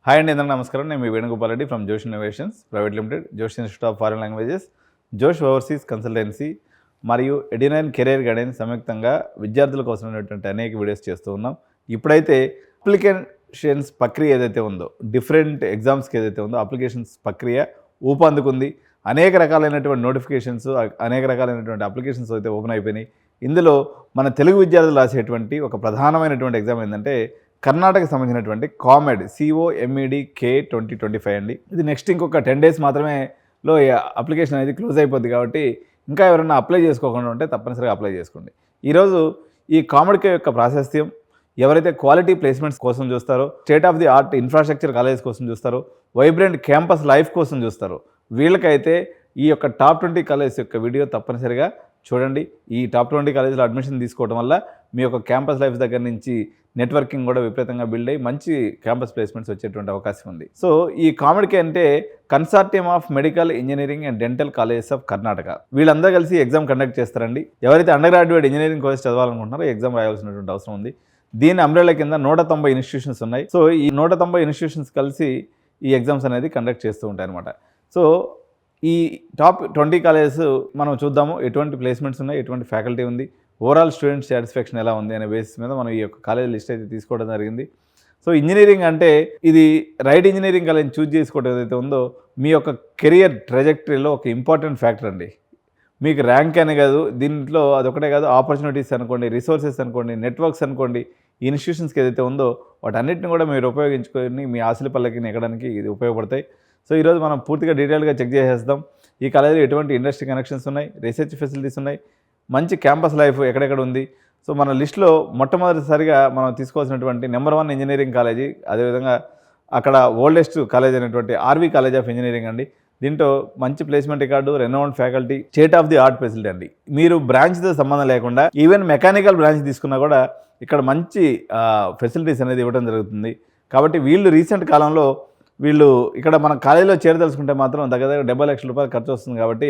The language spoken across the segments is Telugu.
హాయ్ అండి, అందరికీ నమస్కారం. నేను మీ వేణుగోపాల్ రెడ్డి ఫ్రమ్ జోష్ ఇన్నోవేషన్స్ ప్రైవేట్ లిమిటెడ్, జోష్ ఇన్స్టిట్యూట్ ఆఫ్ ఫారెన్ లాంగ్వేజెస్, జోష్ ఓవర్సీస్ కన్సల్టెన్సీ మరియు ఎడినైన్ కెరీర్ గైడెన్స్ సంయుక్తంగా విద్యార్థుల కోసం అనేటువంటి అనేక వీడియోస్ చేస్తూ ఉన్నాం. ఇప్పుడైతే అప్లికేషన్స్ ప్రక్రియ ఏదైతే ఉందో, డిఫరెంట్ ఎగ్జామ్స్కి ఏదైతే ఉందో అప్లికేషన్స్ ప్రక్రియ ఊపందుకుంది. అనేక రకాలైనటువంటి నోటిఫికేషన్స్, అనేక రకాలైనటువంటి అప్లికేషన్స్ అయితే ఓపెన్ అయిపోయినాయి. ఇందులో మన తెలుగు విద్యార్థులు రాసేటువంటి ఒక ప్రధానమైనటువంటి ఎగ్జామ్ ఏంటంటే కర్ణాటకకు సంబంధించినటువంటి కామెడ్ COMED K2025 అండి. ఇది నెక్స్ట్ ఇంకొక 10 days మాత్రమే లో అప్లికేషన్ అనేది క్లోజ్ అయిపోద్ది. కాబట్టి ఇంకా ఎవరైనా అప్లై చేసుకోకుండా ఉంటే తప్పనిసరిగా అప్లై చేసుకోండి. ఈరోజు ఈ కామెడ్ యొక్క ప్రాశస్త్యం, ఎవరైతే క్వాలిటీ ప్లేస్మెంట్స్ కోసం చూస్తారో, state of the art infrastructure college కోసం చూస్తారో, వైబ్రెంట్ క్యాంపస్ లైఫ్ కోసం చూస్తారో, వీళ్ళకైతే ఈ యొక్క టాప్ 20 కాలేజ్ యొక్క వీడియో తప్పనిసరిగా చూడండి. ఈ టాప్ 20 కాలేజీలో అడ్మిషన్ తీసుకోవడం వల్ల మీ యొక్క క్యాంపస్ లైఫ్ దగ్గర నుంచి నెట్వర్కింగ్ కూడా విపరీతంగా బిల్డ్ అయ్యి మంచి క్యాంపస్ ప్లేస్మెంట్స్ వచ్చేటువంటి అవకాశం ఉంది. సో ఈ కామెడ్కి అంటే consortium of medical engineering and dental colleges of Karnataka, వీళ్ళందరూ కలిసి ఎగ్జామ్ కండక్ట్ చేస్తారండి. ఎవరైతే అండర్ గ్రాడ్యుయేట్ ఇంజనీరింగ్ కోర్స్ చదవాలనుకుంటున్నారో ఎగ్జామ్ రాయాల్సినటువంటి అవసరం ఉంది. దీని అంబ్రెల్లా కింద 190 ఇన్స్టిట్యూషన్స్ ఉన్నాయి. సో ఈ 190 ఇన్స్టిట్యూషన్స్ కలిసి ఈ ఎగ్జామ్స్ అనేది కండక్ట్ చేస్తూ ఉంటాయి అనమాట. సో ఈ టాప్ 20 కాలేజెస్ మనం చూద్దాము, ఎటువంటి ప్లేస్మెంట్స్ ఉన్నాయి, ఎటువంటి ఫ్యాకల్టీ ఉంది, ఓవరాల్ స్టూడెంట్ సాటిస్ఫాక్షన్ ఎలా ఉంది అనే బేసిస్ మీద మనం ఈ యొక్క కాలేజ్ లిస్ట్ అయితే తీసుకోవడం జరిగింది. సో ఇంజనీరింగ్ అంటే ఇది రైట్ ఇంజనీరింగ్ కాలేజ్ చూజ్ చేసుకోవడం ఏదైతే ఉందో మీ యొక్క కెరియర్ ట్రెజెక్టరీలో ఒక ఇంపార్టెంట్ ఫ్యాక్టర్ అండి. మీకు ర్యాంక్ అనే కాదు, దీంట్లో అదొకటే కాదు, ఆపర్చునిటీస్ అనుకోండి, రిసోర్సెస్ అనుకోండి, నెట్వర్క్స్ అనుకోండి, ఈ ఇన్స్టిట్యూషన్స్కి ఏదైతే ఉందో వాటన్నిటిని కూడా మీరు ఉపయోగించుకొని మీ ఆశల పల్లకిని ఎక్కడానికి ఇది ఉపయోగపడతాయి. సో ఈరోజు మనం పూర్తిగా డీటెయిల్గా చెక్ చేసేద్దాం. ఈ కాలేజీలో ఎటువంటి ఇండస్ట్రీ కనెక్షన్స్ ఉన్నాయి, రీసెర్చ్ ఫెసిలిటీస్ ఉన్నాయి, మంచి క్యాంపస్ లైఫ్ ఎక్కడెక్కడ ఉంది. సో మన లిస్టులో మొట్టమొదటిసారిగా మనం తీసుకోవాల్సినటువంటి నెంబర్ 1 ఇంజనీరింగ్ కాలేజీ, అదేవిధంగా అక్కడ ఓల్డెస్ట్ కాలేజ్ అయినటువంటి RV కాలేజ్ ఆఫ్ ఇంజనీరింగ్ అండి. దీంట్లో మంచి placement record, renowned faculty, state of the art facility అండి. మీరు బ్రాంచ్తో సంబంధం లేకుండా ఈవెన్ మెకానికల్ బ్రాంచ్ తీసుకున్నా కూడా ఇక్కడ మంచి ఫెసిలిటీస్ అనేది ఇవ్వడం జరుగుతుంది. కాబట్టి వీళ్ళు రీసెంట్ కాలంలో ఇక్కడ మన కాలేజీలో చేరదలుచుకుంటే మాత్రం దగ్గర 70 లక్షల రూపాయలు ఖర్చు వస్తుంది. కాబట్టి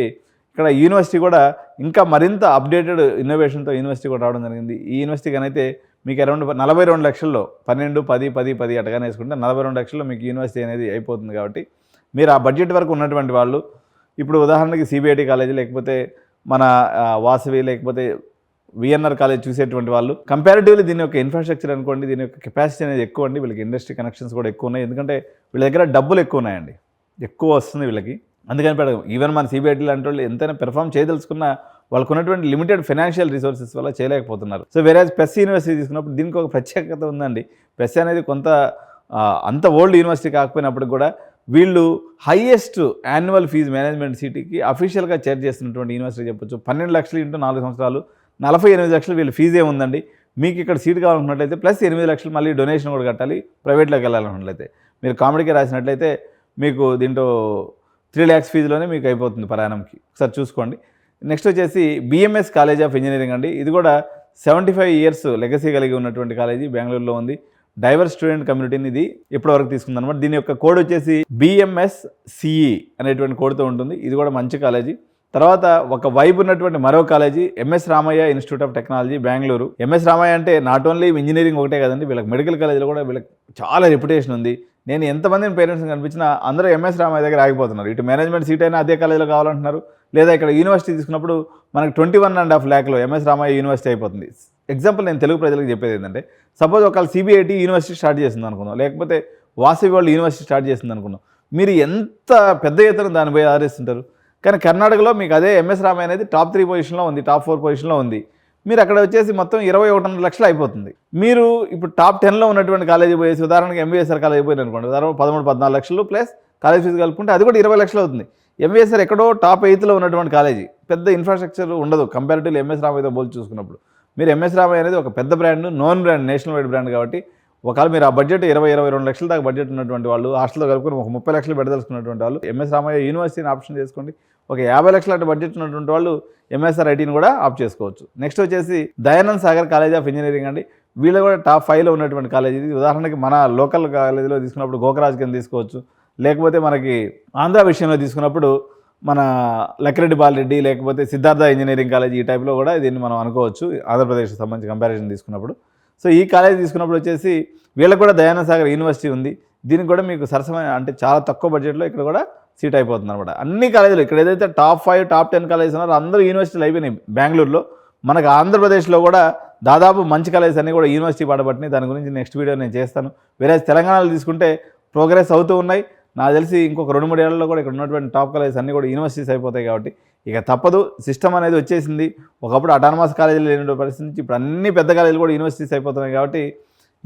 ఇక్కడ యూనివర్సిటీ కూడా ఇంకా మరింత అప్డేటెడ్ ఇన్నోవేషన్తో యూనివర్సిటీ కూడా రావడం జరిగింది. ఈ యూనివర్సిటీకి అయితే మీకు అరౌండ్ 42 లక్షల్లో 12, 10, 10, 10 అటగానే వేసుకుంటే 42 లక్షల్లో మీకు యూనివర్సిటీ అనేది అయిపోతుంది. కాబట్టి మీరు ఆ బడ్జెట్ వరకు ఉన్నటువంటి వాళ్ళు, ఇప్పుడు ఉదాహరణకి CBIT కాలేజీ, లేకపోతే మన వాసవి, లేకపోతే VNR కాలేజ్ చూసేటువంటి వాళ్ళు కంపారిటివ్లీ దీని యొక్క ఇన్ఫ్రాస్ట్రక్చర్ అనుకోండి, దీని యొక్క కెపాసిటీ అనేది ఎక్కువ అండి. వీళ్ళకి ఇండస్ట్రీ కనెక్షన్స్ కూడా ఎక్కువ ఉన్నాయి. ఎందుకంటే వీళ్ళ దగ్గర డబ్బులు ఎక్కువ ఉన్నాయండి, ఎక్కువ వస్తుంది వీళ్ళకి. అందుకని ఈవెన్ మన CBIT లాంటి వాళ్ళు ఎంతైనా పెర్ఫామ్ చేయదలుచుకున్నా వాళ్ళకు ఉన్నటువంటి లిమిటెడ్ ఫైనాన్షియల్ రిసోర్సెస్ వల్ల చేయలేకపోతున్నారు. సో వేరే పెస్ యూనివర్సిటీ తీసుకున్నప్పుడు దీనికి ఒక ప్రత్యేకత ఉందండి. పెస్ అనేది అంత ఓల్డ్ యూనివర్సిటీ కాకపోయినప్పుడు కూడా వీళ్ళు హైయెస్ట్ యాన్యువల్ ఫీజు మేనేజ్మెంట్ సిటీకి అఫీషియల్గా చార్జ్ చేస్తున్నటువంటి యూనివర్సిటీ చెప్పొచ్చు. 12 లక్షలు ఇంటూ 4 సంవత్సరాలు 48 లక్షలు వీళ్ళు ఫీజే ఉందండి. మీకు ఇక్కడ సీట్ కావాలనుకున్నట్లయితే ప్లస్ 8 లక్షలు మళ్ళీ డొనేషన్ కూడా కట్టాలి. ప్రైవేట్లోకి వెళ్ళాలనుకున్నట్లయితే మీరు కామెడీకి రాసినట్లయితే మీకు దీంట్లో 3 lakhs ఫీజులోనే మీకు అయిపోతుంది ప్రయాణంకి. ఒకసారి చూసుకోండి. నెక్స్ట్ వచ్చేసి BMS కాలేజ్ ఆఫ్ ఇంజనీరింగ్ అండి. ఇది కూడా 75 years లెగసీ కలిగి ఉన్నటువంటి కాలేజీ, బెంగళూరులో ఉంది. డైవర్స్ స్టూడెంట్ కమ్యూనిటీని ఇది ఇప్పటివరకు తీసుకుందనమాట. దీని యొక్క కోడ్ వచ్చేసి BMSCE అనేటువంటి కోడ్తో ఉంటుంది. ఇది కూడా మంచి కాలేజీ. తర్వాత ఒక వైబ్ ఉన్నటువంటి మరో college MS Ramaiah institute of technology, Bengaluru. MS Ramaiah అంటే నాట్ ఓన్లీ ఇంజనీరింగ్ ఒకటే కదండి, వీళ్ళకి మెడికల్ కాలేజీలో కూడా వీళ్ళకి చాలా రెప్యుటేషన్ ఉంది. నేను ఎంతమందిని పేరెంట్స్ని కనిపించినా అందరూ MS రామయ్య దగ్గర ఆగిపోతున్నారు. ఇటు మేనేజ్మెంట్ సీట్ అయినా అదే కాలేజీలో కావాలంటున్నారు, లేదా ఇక్కడ యూనివర్సిటీ తీసుకున్నప్పుడు మనకు 21.5 lakhలో MS రామయ్య యూనివర్సిటీ అయిపోతుంది. ఎగ్జాంపుల్ నేను తెలుగు ప్రజలకు చెప్పేది ఏంటంటే, సపోజ్ ఒకవేళ CBIT యూనివర్సిటీ స్టార్ట్ చేస్తుంది అనుకుందాం, లేకపోతే వాసవి వాళ్ళు యూనివర్సిటీ స్టార్ట్ చేస్తుంది అనుకుందాం, మీరు ఎంత పెద్ద ఎత్తున దాన్ని పోయి ఆదరిస్తుంటారు. కానీ కర్ణాటకలో మీకు అదే MS రామయ్య అనేది టాప్ 3 పొజిషన్లో ఉంది, టాప్ 4 పొజిషన్లో ఉంది. మీరు అక్కడ వచ్చేసి మొత్తం 21.5 లక్షలు అయిపోతుంది. మీరు ఇప్పుడు టాప్ 10లో ఉన్నటువంటి కాలేజీ పోయేసి ఉదాహరణకి MVSR కాలేజీ పోయింది అనుకోండి, ఉదాహరణ 13, 14 లక్షలు ప్లస్ కాలేజ్ ఫీజు కలుపుకుంటే అది కూడా 20 లక్షలు అవుతుంది. MVSR ఎక్కడో టాప్ 8లో ఉన్నటువంటి కాలేజీ, పెద్ద ఇన్ఫ్రాస్ట్రక్చర్ ఉండదు కంపారిటివ్లీ MS రామయ్యతో పోల్చి చూసుకున్నప్పుడు. మీరు MS రామయ్య అనేది ఒక పెద్ద brand, known brand, national wide brand. కాబట్టి ఒకవేళ మీరు ఆ బడ్జెట్ 20-22 లక్షల దాకా బడ్జెట్ ఉన్నటువంటి వాళ్ళు, హాస్టల్లో కలుపుకొని ఒక 30 లక్షలు పెడదలుచుకున్నటువంటి వాళ్ళు MS రామయ్య యూనివర్సిటీని ఆప్షన్ చేసుకోండి. ఒక 50 లక్షల బడ్జెట్ ఉన్నటువంటి వాళ్ళు MSRITని కూడా ఆప్ చేసుకోవచ్చు. నెక్స్ట్ వచ్చేసి Dayanand Sagar college of engineering అండి. వీళ్ళు కూడా టాప్ 5లో ఉన్నటువంటి కాలేజ్ ఇది. ఉదాహరణకి మన లోకల్ కాలేజీలో తీసుకున్నప్పుడు గోకరాజ్ కింద తీసుకోవచ్చు, లేకపోతే మనకి ఆంధ్ర విషయంలో తీసుకున్నప్పుడు మన లక్కిరెడ్డి బాలరెడ్డి, లేకపోతే సిద్ధార్థ ఇంజనీరింగ్ కాలేజ్, ఈ టైప్లో కూడా దీన్ని మనం అనుకోవచ్చు ఆంధ్రప్రదేశ్కి సంబంధించి కంపారిజన్ తీసుకున్నప్పుడు. సో ఈ కాలేజ్ తీసుకున్నప్పుడు వచ్చేసి వీళ్ళకి కూడా దయానంద్ సాగర్ యూనివర్సిటీ ఉంది. దీనికి కూడా మీకు సరసమైన అంటే చాలా తక్కువ బడ్జెట్లో ఇక్కడ కూడా సీట్ అయిపోతుంది అనమాట. అన్ని కాలేజీలు ఇక్కడ ఏదైతే టాప్ 5 టాప్ 10 కాలేజెస్ ఉన్నారో అందరూ యూనివర్సిటీలు అయిపోయినాయి బెంగళూరులో. మనకు ఆంధ్రప్రదేశ్లో కూడా దాదాపు మంచి కాలేజెస్ అన్నీ కూడా యూనివర్సిటీ పడబట్టినాయి. దాని గురించి నెక్స్ట్ వీడియో నేను చేస్తాను. వేరే తెలంగాణలో తీసుకుంటే ప్రోగ్రెస్ అవుతూ ఉన్నాయి. నాకు తెలిసి ఇంకొక 2-3 ఏళ్లలో కూడా ఇక్కడ ఉన్నటువంటి టాప్ కాలేజెస్ అన్నీ కూడా యూనివర్సిటీస్ అయిపోతాయి. కాబట్టి ఇక తప్పదు, సిస్టమ్ అనేది వచ్చేసింది. ఒకప్పుడు అటానమస్ కాలేజీలు లేని పరిస్థితి నుంచి ఇప్పుడు అన్ని పెద్ద కాలేజీలు కూడా యూనివర్సిటీస్ అయిపోతున్నాయి. కాబట్టి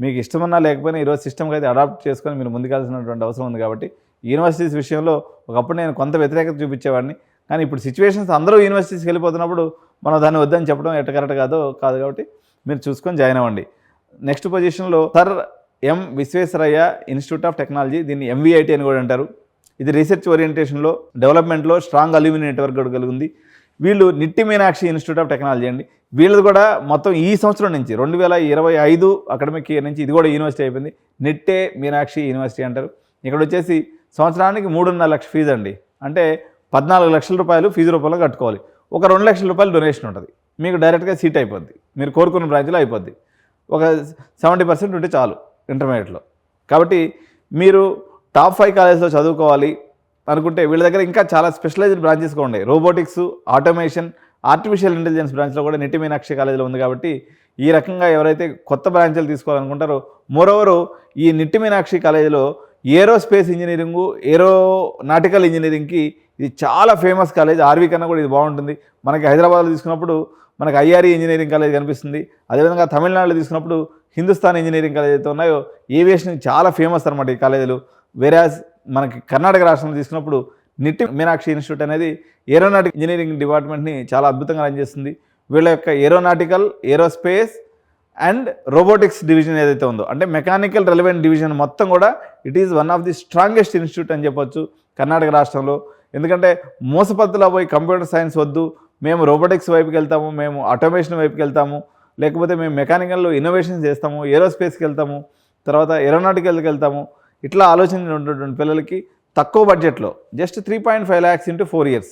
మీకు ఇష్టమన్నా లేకపోయినా ఈరోజు సిస్టమ్కి అయితే అడాప్ట్ చేసుకొని మీరు ముందుకెళ్లాల్సినటువంటి అవసరం ఉంది. కాబట్టి యూనివర్సిటీస్ విషయంలో ఒకప్పుడు నేను కొంత వ్యతిరేకత చూపించేవాడిని. కానీ ఇప్పుడు సిచ్యువేషన్స్ అందరూ యూనివర్సిటీస్కి వెళ్ళిపోతున్నప్పుడు మనం దాన్ని వద్దని చెప్పడం ఎట్ట కరెక్ట్ కాదు. కాబట్టి మీరు చూసుకొని జాయిన్ అవ్వండి. నెక్స్ట్ పొజిషన్లో sir M Visvesvaraya institute of technology, దీన్ని MVIT అని కూడా అంటారు. ఇది రీసెర్చ్ ఓరియంటేషన్లో డెవలప్మెంట్లో స్ట్రాంగ్ అల్యూమిని నెట్వర్క్ కూడా కలిగి ఉంది. వీళ్ళు నిట్టి మీనాక్షి ఇన్స్టిట్యూట్ ఆఫ్ టెక్నాలజీ అండి. వీళ్ళది కూడా మొత్తం ఈ సంవత్సరం నుంచి 2025 అకాడమిక్ ఇయర్ నుంచి ఇది కూడా యూనివర్సిటీ అయిపోయింది. నిట్టే మీనాక్షి యూనివర్సిటీ అంటారు. ఇక్కడ వచ్చేసి సంవత్సరానికి 3.5 లక్షల ఫీజు అండి. అంటే 14 లక్షల రూపాయలు ఫీజు రూపంలో కట్టుకోవాలి. ఒక 2 లక్షల రూపాయలు డొనేషన్ ఉంటుంది. మీకు డైరెక్ట్గా సీట్ అయిపోద్ది, మీరు కోరుకున్న బ్రాంచ్లో అయిపోద్ది. ఒక 70% ఉంటే చాలు ఇంటర్మీడియట్లో. కాబట్టి మీరు టాప్ 5 కాలేజ్లో చదువుకోవాలి అనుకుంటే వీళ్ళ దగ్గర ఇంకా చాలా స్పెషలైజ్డ్ బ్రాంచెస్ కూడా ఉన్నాయి. రోబోటిక్స్, ఆటోమేషన్, ఆర్టిఫిషియల్ ఇంటెలిజెన్స్ బ్రాంచ్లో కూడా నిట్టి మీనాక్షి కాలేజీలో ఉంది. కాబట్టి ఈ రకంగా ఎవరైతే కొత్త బ్రాంచ్లు తీసుకోవాలనుకుంటారో, మోరోవరు ఈ నిట్టి మీనాక్షి కాలేజీలో ఏరోస్పేస్ ఇంజనీరింగు, ఏరోనాటికల్ ఇంజనీరింగ్కి ఇది చాలా ఫేమస్ కాలేజ్. ఆర్వీ కన్నా కూడా ఇది బాగుంటుంది. మనకి హైదరాబాద్లో తీసుకున్నప్పుడు మనకి IRE ఇంజనీరింగ్ కాలేజ్ కనిపిస్తుంది. అదేవిధంగా తమిళనాడులో తీసుకున్నప్పుడు హిందుస్థాన్ ఇంజనీరింగ్ కాలేజ్ అయితే ఉన్నాయో ఏవియేషన్ చాలా ఫేమస్ అనమాట ఈ కాలేజీలు. వేరాజ్ మనకి కర్ణాటక రాష్ట్రంలో తీసుకున్నప్పుడు నిట్టి మీనాక్షి ఇన్స్టిట్యూట్ అనేది ఏరోనాటిక్ ఇంజనీరింగ్ డిపార్ట్మెంట్ని చాలా అద్భుతంగా రన్ చేస్తుంది. వీళ్ళ యొక్క aeronautical, aerospace and robotics division ఏదైతే ఉందో, అంటే మెకానికల్ రెలవెంట్ డివిజన్ మొత్తం కూడా it is one of the strongest institute అని చెప్పొచ్చు కర్ణాటక రాష్ట్రంలో. ఎందుకంటే మోసపత్తులో పోయి కంప్యూటర్ సైన్స్ వద్దు, మేము రోబోటిక్స్ వైపుకి వెళ్తాము, మేము ఆటోమేషన్ వైపుకి వెళ్తాము, లేకపోతే మేము మెకానికల్లో ఇన్నోవేషన్స్ చేస్తాము, ఏరోస్పేస్కి వెళ్తాము, తర్వాత ఏరోనాటికల్కి వెళ్తాము, ఇట్లా ఆలోచన ఉన్నటువంటి పిల్లలకి తక్కువ బడ్జెట్లో జస్ట్ 3.5 lakhs into 4 years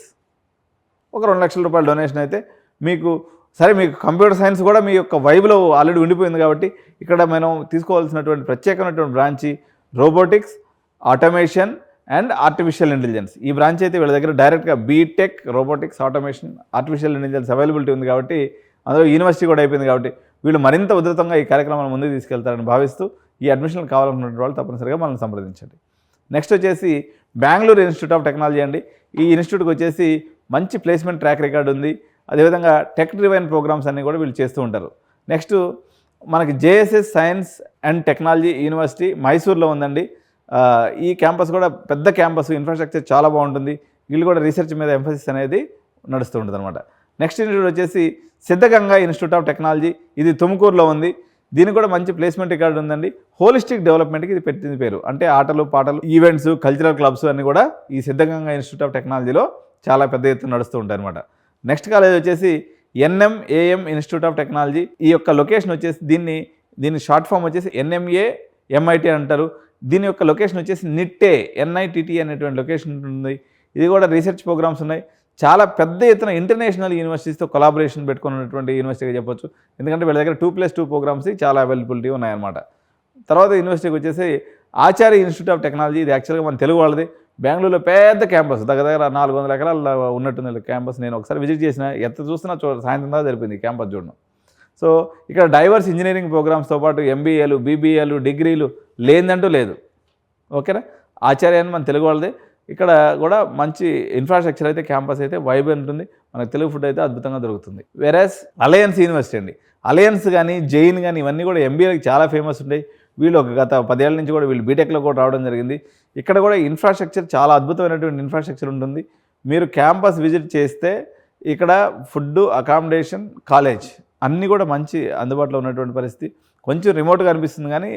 ఒక 2 లక్షల రూపాయల డొనేషన్ అయితే మీకు సరే. మీకు కంప్యూటర్ సైన్స్ కూడా మీ యొక్క వైబ్లో ఆల్రెడీ ఉండిపోయింది. కాబట్టి ఇక్కడ మనం తీసుకోవాల్సినటువంటి ప్రత్యేకమైనటువంటి branch robotics, automation and artificial intelligence. ఈ బ్రాంచ్ అయితే వీళ్ళ దగ్గర డైరెక్ట్గా BTech, robotics, automation, artificial intelligence availability ఉంది. కాబట్టి అందులో యూనివర్సిటీ కూడా అయిపోయింది. కాబట్టి వీళ్ళు మరింత ఉధృతంగా ఈ కార్యక్రమాలను ముందుకు తీసుకెళ్తారని భావిస్తూ ఈ అడ్మిషన్లు కావాలనుకున్న వాళ్ళు తప్పనిసరిగా మనల్ని సంప్రదించండి. నెక్స్ట్ వచ్చేసి బెంగళూరు ఇన్స్టిట్యూట్ ఆఫ్ టెక్నాలజీ అండి. ఈ ఇన్స్టిట్యూట్కి వచ్చేసి మంచి ప్లేస్మెంట్ ట్రాక్ రికార్డు ఉంది. అదేవిధంగా టెక్ డ్రివెన్ ప్రోగ్రామ్స్ అన్నీ కూడా వీళ్ళు చేస్తూ ఉంటారు. నెక్స్ట్ మనకి JSS science and technology university మైసూర్లో ఉందండి. ఈ క్యాంపస్ కూడా పెద్ద క్యాంపస్, ఇన్ఫ్రాస్ట్రక్చర్ చాలా బాగుంటుంది. వీళ్ళు కూడా రీసెర్చ్ మీద ఎంఫసిస్ అనేది నడుస్తూ ఉంటుంది అనమాట. నెక్స్ట్ ఇన్స్టిట్యూట్ వచ్చేసి సిద్ధగంగా ఇన్స్టిట్యూట్ ఆఫ్ టెక్నాలజీ, ఇది తుముకూరులో ఉంది. దీనికి కూడా మంచి ప్లేస్మెంట్ రికార్డు ఉందండి. హోలిస్టిక్ డెవలప్మెంట్కి ఇది పెట్టింది పేరు. అంటే ఆటలు, పాటలు, ఈవెంట్స్, కల్చరల్ క్లబ్స్ అన్నీ కూడా ఈ సిద్ధగంగా ఇన్స్టిట్యూట్ ఆఫ్ టెక్నాలజీలో చాలా పెద్ద ఎత్తున నడుస్తూ ఉంటాయి అనమాట. నెక్స్ట్ కాలేజ్ వచ్చేసి NMAM ఇన్స్టిట్యూట్ ఆఫ్ టెక్నాలజీ. ఈ యొక్క లొకేషన్ వచ్చేసి దీని షార్ట్ ఫామ్ వచ్చేసి NMA MIT అంటారు. దీని యొక్క లొకేషన్ వచ్చేసి నిట్టే NITT అనేటువంటి లొకేషన్ ఉంటుంది. ఇది కూడా రీసెర్చ్ ప్రోగ్రామ్స్ ఉన్నాయి. చాలా పెద్ద ఎత్తున ఇంటర్నేషనల్ యూనివర్సిటీస్తో కొలాబరేషన్ పెట్టుకున్నటువంటి యూనివర్సిటీగా చెప్పొచ్చు. ఎందుకంటే వీళ్ళ దగ్గర 2+2 ప్రోగ్రామ్స్ చాలా అవైలబిలిటీ ఉన్నాయన్నమాట. తర్వాత యూనివర్సిటీకి వచ్చేసి ఆచార్య ఇన్స్టిట్యూట్ ఆఫ్ టెక్నాలజీ. ఇది యాక్చువల్గా మన తెలుగు వాళ్ళది. బెంగళూరులో పెద్ద క్యాంపస్, దగ్గర 400 ఎకరాల ఉన్నట్టుంది క్యాంపస్. నేను ఒకసారి విజిట్ చేసిన, ఎంత చూస్తున్నా సాయంత్రం దాకా జరిపింది క్యాంపస్ చూడడం. సో ఇక్కడ డైవర్స్ ఇంజనీరింగ్ ప్రోగ్రామ్స్తో పాటు MBAలు, BBAలు, డిగ్రీలు లేదంటూ లేదు. ఓకేనా, ఆచార్య అని మన తెలుగు వాళ్ళదే. ఇక్కడ కూడా మంచి ఇన్ఫ్రాస్ట్రక్చర్ అయితే క్యాంపస్ అయితే వైబ్ ఉంటుంది. మనకు తెలుగు ఫుడ్ అయితే అద్భుతంగా దొరుకుతుంది. వెరాస్ అలయన్స్ యూనివర్సిటీ అండి. అలయన్స్ కానీ జైన్ కానీ ఇవన్నీ కూడా MBAకి చాలా ఫేమస్ ఉంటాయి. వీళ్ళు ఒక గత 10 ఏళ్ల నుంచి కూడా వీళ్ళు బీటెక్లో కూడా రావడం జరిగింది. ఇక్కడ కూడా ఇన్ఫ్రాస్ట్రక్చర్ చాలా అద్భుతమైనటువంటి ఇన్ఫ్రాస్ట్రక్చర్ ఉంటుంది. మీరు క్యాంపస్ విజిట్ చేస్తే ఇక్కడ ఫుడ్, అకామిడేషన్, కాలేజ్ అన్నీ కూడా మంచి అందుబాటులో ఉన్నటువంటి పరిస్థితి. కొంచెం రిమోట్గా అనిపిస్తుంది కానీ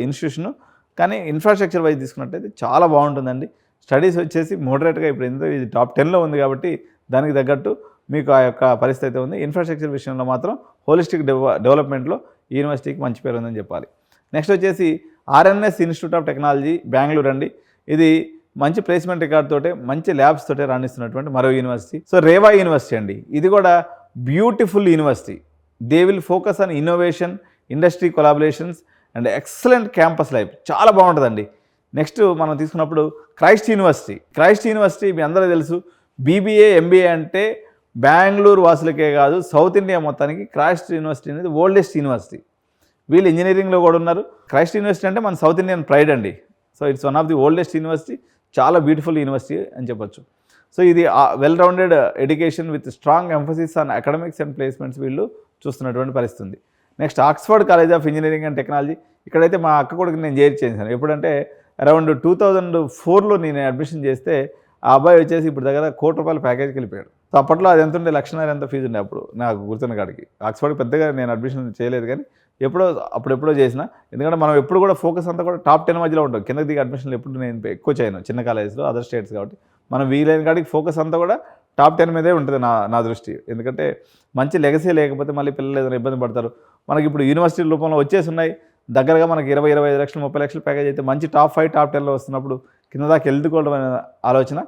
ఇన్స్టిట్యూషను, కానీ ఇన్ఫ్రాస్ట్రక్చర్ వైజ్ తీసుకున్నట్టయితే చాలా బాగుంటుందండి. స్టడీస్ వచ్చేసి మోడరేట్గా ఇప్పుడు ఎందుకు ఇది టాప్ 10లో ఉంది కాబట్టి దానికి తగ్గట్టు మీకు ఆ యొక్క పరిస్థితి అయితే ఉంది. ఇన్ఫ్రాస్ట్రక్చర్ విషయంలో మాత్రం హోలిస్టిక్ డెవలప్మెంట్లో ఈ యూనివర్సిటీకి మంచి పేరు ఉందని చెప్పాలి. నెక్స్ట్ వచ్చేసి RNS institute of technology Bengaluru అండి. ఇది మంచి ప్లేస్మెంట్ రికార్డ్ తోటే, మంచి ల్యాబ్స్ తోటే రాణిస్తున్నటువంటి మరో యూనివర్సిటీ. సో రేవా యూనివర్సిటీ అండి. ఇది కూడా beautiful university. They will focus on innovation, industry collaborations and excellent campus life. చాలా బాగుంటుందండి. నెక్స్ట్ మనం తీసుకున్నప్పుడు క్రైస్ట్ యూనివర్సిటీ మీ అందరూ తెలుసు. బీబీఏ ఎంబీఏ అంటే బెంగళూరు వాసులకే కాదు, సౌత్ ఇండియా మొత్తానికి క్రైస్ట్ యూనివర్సిటీ అనేది ఓల్డెస్ట్ యూనివర్సిటీ. వీళ్ళు ఇంజనీరింగ్లో కూడా ఉన్నారు. క్రైస్ట్ యూనివర్సిటీ అంటే మన సౌత్ ఇండియన్ ప్రైడ్ అండి. So it's one of the oldest university, చాలా బ్యూటిఫుల్ యూనివర్సిటీ అని చెప్పొచ్చు. సో ఇది well rounded education with strong emphasis on academics and placements వీళ్ళు చూస్తున్నటువంటి పరిస్థితి ఉంది. Next Oxford college of engineering and technology. ఇక్కడైతే మా అక్క కొడుకు నేను చేశాను. ఎప్పుడంటే అరౌండ్ 2004లో నేను అడ్మిషన్ చేస్తే ఆ అబ్బాయి వచ్చేసి ఇప్పుడు దగ్గర ₹1 కోటి ప్యాకేజ్కి వెళ్ళిపోయాడు. సో అప్పట్లో అది ఎంత ఉండే, 1,00,000 ఎంత ఫీజు ఉండే అప్పుడు నాకు గుర్తున్న కాడికి. ఆక్స్ఫర్డ్ పెద్దగా నేను అడ్మిషన్ చేయలేదు, కానీ అప్పుడెప్పుడో చేసిన. ఎందుకంటే మనం ఎప్పుడు కూడా ఫోకస్ అంతా కూడా టాప్ 10 మధ్యలో ఉంటాం. కిందకి దిగి అడ్మిషన్లు ఎప్పుడు నేను ఎక్కువ చేయను చిన్న కాలేజ్లో, అదర్ స్టేట్స్ కాబట్టి. మనం వీలైన కాడికి ఫోకస్ అంతా కూడా టాప్ 10 మీదే ఉంటుంది నా దృష్టి. ఎందుకంటే మంచి లెగసీ లేకపోతే మళ్ళీ పిల్లలు ఏదైనా ఇబ్బంది పడతారు. మనకి ఇప్పుడు యూనివర్సిటీ రూపంలో వచ్చేసి ఉన్నాయి. దగ్గరగా మనకి 20-25 లక్షలు 30 లక్షల ప్యాకేజ్ అయితే మంచి టాప్ 5 టాప్ 10లో వస్తున్నప్పుడు కింద దాకా వెళ్తుకోవడం అనే ఆలోచన.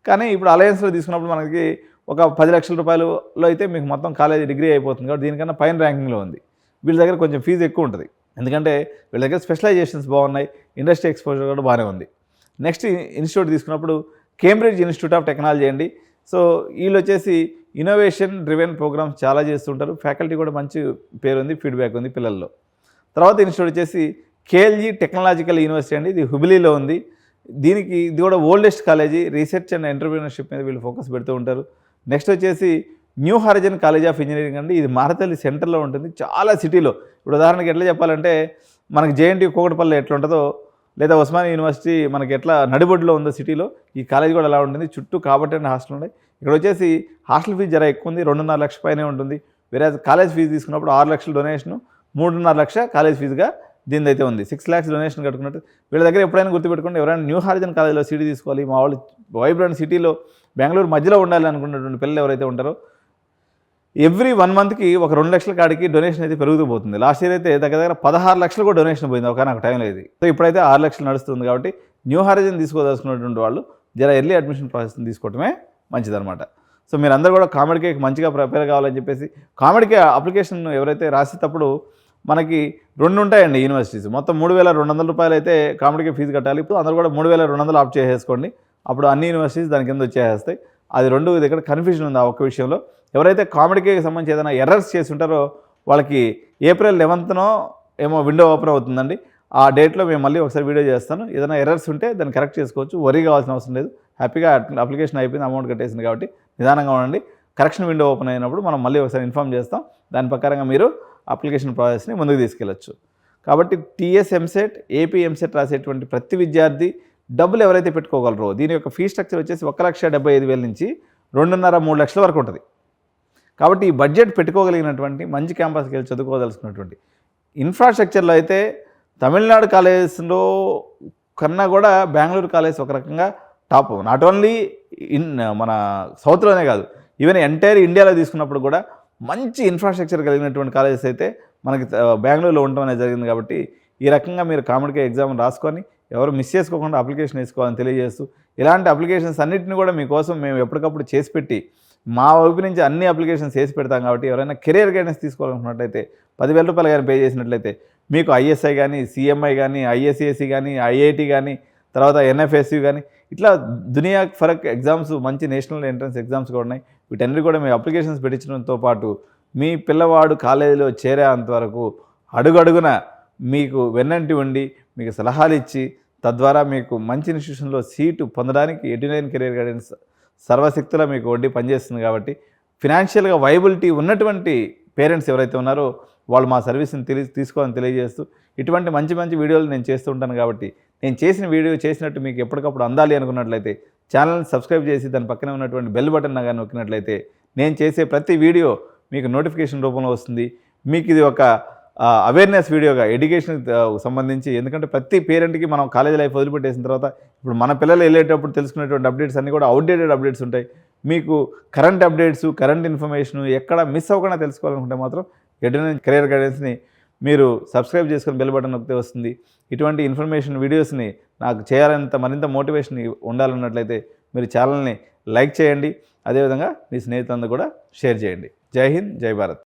కానీ ఇప్పుడు అలయన్స్లో తీసుకున్నప్పుడు మనకి ఒక 10 లక్షల రూపాయలలో అయితే మీకు మొత్తం కాలేజీ డిగ్రీ అయిపోతుంది. కాబట్టి దీనికన్నా పైన ర్యాంకింగ్లో ఉంది. వీళ్ళ దగ్గర కొంచెం ఫీజు ఎక్కువ ఉంటుంది, ఎందుకంటే వీళ్ళ దగ్గర స్పెషలైజేషన్స్ బాగున్నాయి, ఇండస్ట్రీ ఎక్స్పోజర్ కూడా బాగానే ఉంది. నెక్స్ట్ ఇన్స్టిట్యూట్ తీసుకున్నప్పుడు కేంబ్రిడ్జ్ ఇన్స్టిట్యూట్ ఆఫ్ టెక్నాలజీ అండి. సో వీళ్ళు వచ్చేసి ఇన్నోవేషన్ డ్రివెన్ ప్రోగ్రామ్స్ చాలా చేస్తుంటారు. ఫ్యాకల్టీ కూడా మంచి పేరు ఉంది, ఫీడ్బ్యాక్ ఉంది పిల్లల్లో. తర్వాత ఇన్స్టిట్యూట్ వచ్చేసి కేఎల్జీ టెక్నాలజికల్ యూనివర్సిటీ అండి. ఇది హుబ్లీలో ఉంది. ఇది కూడా oldest college. Research and entrepreneurship మీద వీళ్ళు ఫోకస్ పెడుతూ ఉంటారు. నెక్స్ట్ వచ్చేసి new horizon college of engineering అండి. ఇది మారతల్లి సెంటర్లో ఉంటుంది, చాలా సిటీలో. ఇప్పుడు ఉదాహరణకి ఎట్లా చెప్పాలంటే మనకి జేఎన్టీయూ కూకట్పల్లి ఎట్లా ఉంటుందో, లేదా ఉస్మానియా యూనివర్సిటీ మనకి ఎట్లా నడిబొడ్డులో ఉందో సిటీలో, ఈ కాలేజ్ కూడా అలా ఉంటుంది. చుట్టూ కాబట్టి హాస్టల్ ఉన్నాయి. ఇక్కడ వచ్చేసి హాస్టల్ ఫీజు జర ఎక్కువ ఉంది, 2.5 లక్షల పైనే ఉంటుంది. వేరే కాలేజ్ ఫీజు తీసుకున్నప్పుడు 6 లక్షల డొనేషను, 3.5 లక్షల కాలేజ్ ఫీజుగా దీనిదైతే ఉంది. 6 lakhs డొనేషన్ కట్టుకున్నట్టు. వీళ్ళ దగ్గర ఎప్పుడైనా గుర్తుపెట్టుకోండి, ఎవరైనా న్యూ హారిజన్ కాలేజ్లో సీటీ తీసుకోవాలి, మా వాళ్ళు వైబ్రెంట్ సిటీలో బెంగళూరు మధ్యలో ఉండాలి అనుకున్నటువంటి పిల్లలు ఎవరైతే ఉంటారో, ఎవ్రీ 1 monthకి ఒక 2 లక్షల కాడికి డొనేషన్ అయితే పెరుగుతూ పోతుంది. లాస్ట్ ఇయర్ అయితే దగ్గర 16 లక్షలు కూడా డొనేషన్ పోయింది ఒకనొక టైంలో ఇది. సో ఇప్పుడైతే 6 లక్షలు నడుస్తుంది. కాబట్టి న్యూ హారిజన్ తీసుకోదలుచుకున్నటువంటి వాళ్ళు జర ఎర్లీ అడ్మిషన్ ప్రాసెస్ని తీసుకోవటమే మంచిదన్నమాట. సో మీరు అందరూ కూడా కామెడీకి మంచిగా ప్రిపేర్ కావాలని చెప్పేసి, కామెడీకి అప్లికేషన్ ఎవరైతే రాసేటప్పుడు మనకి 2 ఉంటాయండి యూనివర్సిటీస్. మొత్తం ₹3,200 అయితే కామెడీకి ఫీజు కట్టాలి. ఇప్పుడు అందరూ కూడా 3,200 ఆప్ట్ చేసేసుకోండి. అప్పుడు అన్ని యూనివర్సిటీస్ దాని కింద వచ్చేస్తాయి. అది 2 దగ్గర కన్ఫ్యూజన్ ఉంది ఆ ఒక్క విషయంలో. ఎవరైతే కామెడీకి సంబంధించి ఏదైనా ఎర్రర్స్ చేసి ఉంటారో వాళ్ళకి April 11th ఏమో విండో ఓపెన్ అవుతుందండి. ఆ డేట్లో మేము మళ్ళీ ఒకసారి వీడియో చేస్తాను. ఏదైనా ఎర్రర్స్ ఉంటే దాన్ని కరెక్ట్ చేసుకోవచ్చు. వరీ కావాల్సిన అవసరం లేదు. హ్యాపీగా అప్లికేషన్ అయిపోయింది, అమౌంట్ కట్టేసింది కాబట్టి నిదానంగా ఉండండి. కరెక్షన్ విండో ఓపెన్ అయినప్పుడు మనం మళ్ళీ ఒకసారి ఇన్ఫామ్ చేస్తాం. దాని ప్రకారంగా మీరు అప్లికేషన్ ప్రాసెస్ని ముందుకు తీసుకెళ్ళచ్చు. కాబట్టి టీఎస్ ఎంసెట్, ఏపీ ఎంసెట్ రాసేటువంటి ప్రతి విద్యార్థి డబ్బులు ఎవరైతే పెట్టుకోగలరో, దీని యొక్క ఫీ స్ట్రక్చర్ వచ్చేసి 1,75,000 నుంచి 2.5-3 లక్షల వరకు ఉంటుంది. కాబట్టి ఈ బడ్జెట్ పెట్టుకోగలిగినటువంటి మంచి క్యాంపస్కి వెళ్ళి చదువుకోదలుచుకున్నటువంటి ఇన్ఫ్రాస్ట్రక్చర్లో అయితే తమిళనాడు కాలేజెస్లో కన్నా కూడా బెంగళూరు కాలేజ్ ఒక రకంగా టాప్. నాట్ ఓన్లీ మన సౌత్లోనే కాదు, ఈవెన్ ఎంటైర్ ఇండియాలో తీసుకున్నప్పుడు కూడా మంచి ఇన్ఫ్రాస్ట్రక్చర్ కలిగినటువంటి కాలేజెస్ అయితే మనకి బెంగళూరులో ఉండడం అనేది జరిగింది. కాబట్టి ఈ రకంగా మీరు కామెడీకి ఎగ్జామ్ రాసుకొని ఎవరు మిస్ చేసుకోకుండా అప్లికేషన్ వేసుకోవాలని తెలియజేస్తూ, ఇలాంటి అప్లికేషన్స్ అన్నింటినీ కూడా మీకోసం మేము ఎప్పటికప్పుడు చేసి పెట్టి మా వైపు నుంచి అన్ని అప్లికేషన్స్ చేసి పెడతాం. కాబట్టి ఎవరైనా కెరియర్ గైడెన్స్ తీసుకోవాలనుకున్నట్లయితే ₹10,000 కానీ పే చేసినట్లయితే మీకు ఐఎస్ఐ కానీ, సిఎంఐ కానీ, ఐఎస్సిఎస్సి కానీ, ఐఐటి కానీ, తర్వాత ఎన్ఎఫ్ఎస్యు కానీ, ఇట్లా దునియా ఫరక్ ఎగ్జామ్స్, మంచి నేషనల్ ఎంట్రన్స్ ఎగ్జామ్స్ కూడా ఉన్నాయి. వీటన్నిటి కూడా మీ అప్లికేషన్స్ పెట్టించడంతో పాటు మీ పిల్లవాడు కాలేజీలో చేరేంతవరకు అడుగడుగున మీకు వెన్నంటి ఉండి మీకు సలహాలు ఇచ్చి, తద్వారా మీకు మంచి ఇన్స్టిట్యూషన్లో సీటు పొందడానికి 89 కెరీర్ గైడెన్స్ సర్వశక్తులా మీకు వడ్డీ పనిచేస్తుంది. కాబట్టి ఫినాన్షియల్గా వైబిలిటీ ఉన్నటువంటి పేరెంట్స్ ఎవరైతే ఉన్నారో వాళ్ళు మా సర్వీస్ని తీసుకోవాలని తెలియజేస్తూ, ఇటువంటి మంచి మంచి వీడియోలు నేను చేస్తూ ఉంటాను. కాబట్టి నేను చేసిన వీడియో చేసినట్టు మీకు ఎప్పటికప్పుడు అందాలి అనుకున్నట్లయితే ఛానల్ని సబ్స్క్రైబ్ చేసి దాని పక్కనే ఉన్నటువంటి బెల్ బటన్ కానీ నొక్కినట్లయితే నేను చేసే ప్రతి వీడియో మీకు నోటిఫికేషన్ రూపంలో వస్తుంది. మీకు ఇది ఒక అవేర్నెస్ వీడియోగా ఎడ్యుకేషన్కి సంబంధించి, ఎందుకంటే ప్రతి పేరెంట్కి మనం కాలేజ్ లైఫ్ వదిలిపెట్టేసిన తర్వాత ఇప్పుడు మన పిల్లలు వెళ్ళేటప్పుడు తెలుసుకునేటువంటి అప్డేట్స్ అన్నీ కూడా అవుట్డేటెడ్ అప్డేట్స్ ఉంటాయి. మీకు కరెంట్ అప్డేట్స్, కరెంట్ ఇన్ఫర్మేషన్ ఎక్కడ మిస్ అవ్వకుండా తెలుసుకోవాలనుకుంటే మాత్రం 89 కెరీర్ గైడెన్స్ని మీరు సబ్స్క్రైబ్ చేసుకొని బెల్ బటన్ నొక్కితే వస్తుంది. ఇటువంటి ఇన్ఫర్మేషన్ వీడియోస్ని నాకు చేయాలంత మరింత మోటివేషన్ ఉండాలన్నట్లయితే మీరు ఛానల్ని లైక్ చేయండి. అదేవిధంగా మీ స్నేహితులందరూ కూడా షేర్ చేయండి. జై హింద్, జై భారత్.